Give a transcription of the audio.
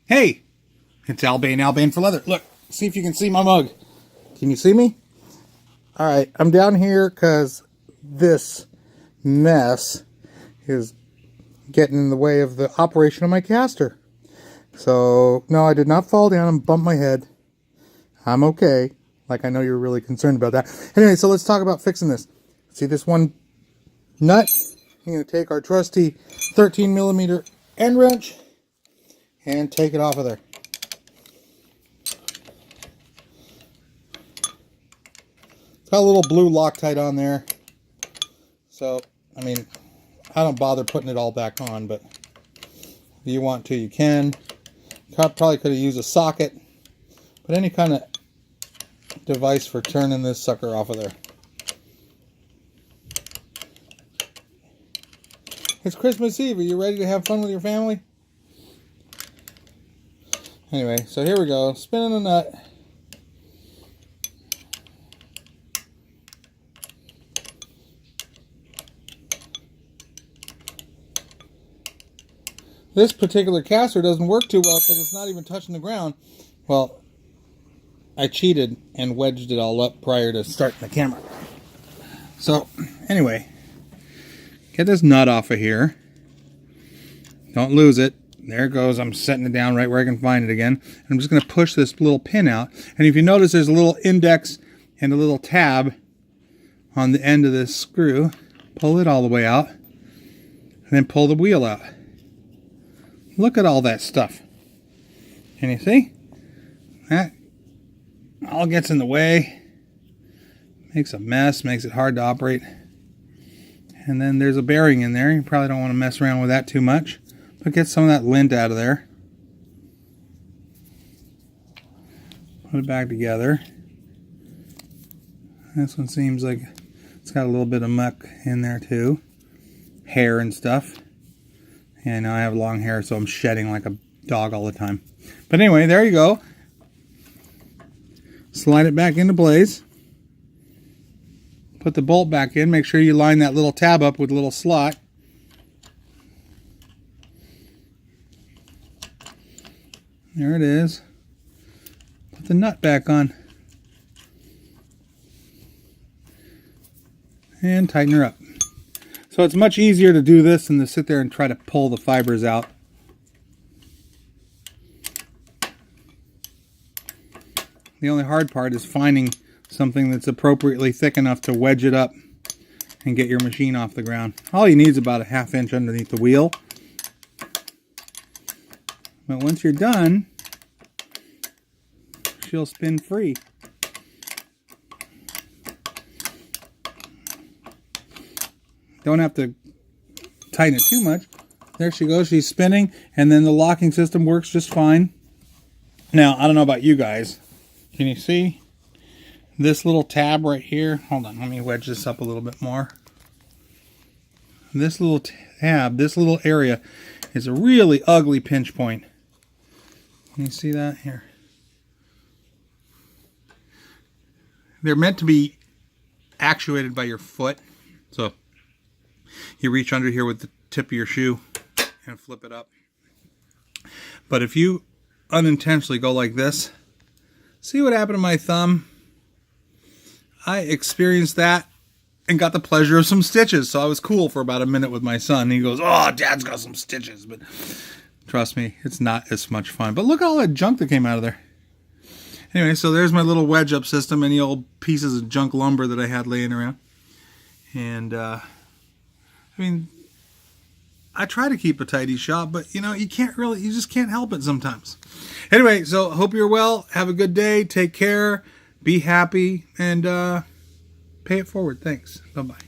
Hey, it's Albane for Leather. Look, see if you can see my mug. Can you see me? All right, I'm down here because this mess is getting in the way of the operation of my caster. So, no, I did not fall down and bump my head. I'm okay. Like, I know you're really concerned about that. Anyway, so let's talk about fixing this. See this one nut? I'm going to take our trusty 13mm end wrench and take it off of there. It's got a little blue Loctite on there. So, I mean, I don't bother putting it all back on, but if you want to, you can. Probably could have used a socket, but any kind of device for turning this sucker off of there. It's Christmas Eve. Are you ready to have fun with your family? Anyway, so here we go. Spinning the nut. This particular caster doesn't work too well because it's not even touching the ground. Well, I cheated and wedged it all up prior to starting the camera. So, anyway, get this nut off of here. Don't lose it. There it goes. I'm setting it down right where I can find it again. And I'm just going to push this little pin out. And if you notice, there's a little index and a little tab on the end of this screw. Pull it all the way out. And then pull the wheel out. Look at all that stuff. Can you see? That all gets in the way. Makes a mess. Makes it hard to operate. And then there's a bearing in there. You probably don't want to mess around with that too much. But get some of that lint out of there. Put it back together. This one seems like it's got a little bit of muck in there too. Hair and stuff. And now I have long hair, so I'm shedding like a dog all the time. But anyway, there you go. Slide it back into place. Put the bolt back in. Make sure you line that little tab up with a little slot. There it is. Put the nut back on. And tighten her up. So it's much easier to do this than to sit there and try to pull the fibers out. The only hard part is finding something that's appropriately thick enough to wedge it up and get your machine off the ground. All you need is about a 1/2 inch underneath the wheel. But once you're done, she'll spin free. Don't have to tighten it too much. There she goes. She's spinning, and then the locking system works just fine. Now, I don't know about you guys. Can you see this little tab right here? Hold on. Let me wedge this up a little bit more. This little tab, this little area is a really ugly pinch point. Can you see that here? They're meant to be actuated by your foot. So you reach under here with the tip of your shoe and flip it up. But if you unintentionally go like this, see what happened to my thumb? I experienced that and got the pleasure of some stitches. So I was cool for about a minute with my son. He goes, "Oh, Dad's got some stitches." But trust me, it's not as much fun. But look at all that junk that came out of there. Anyway, so there's my little wedge up system. Any old pieces of junk lumber that I had laying around. And, I mean, I try to keep a tidy shop, but, you know, you just can't help it sometimes. Anyway, so hope you're well. Have a good day. Take care. Be happy. And pay it forward. Thanks. Bye-bye.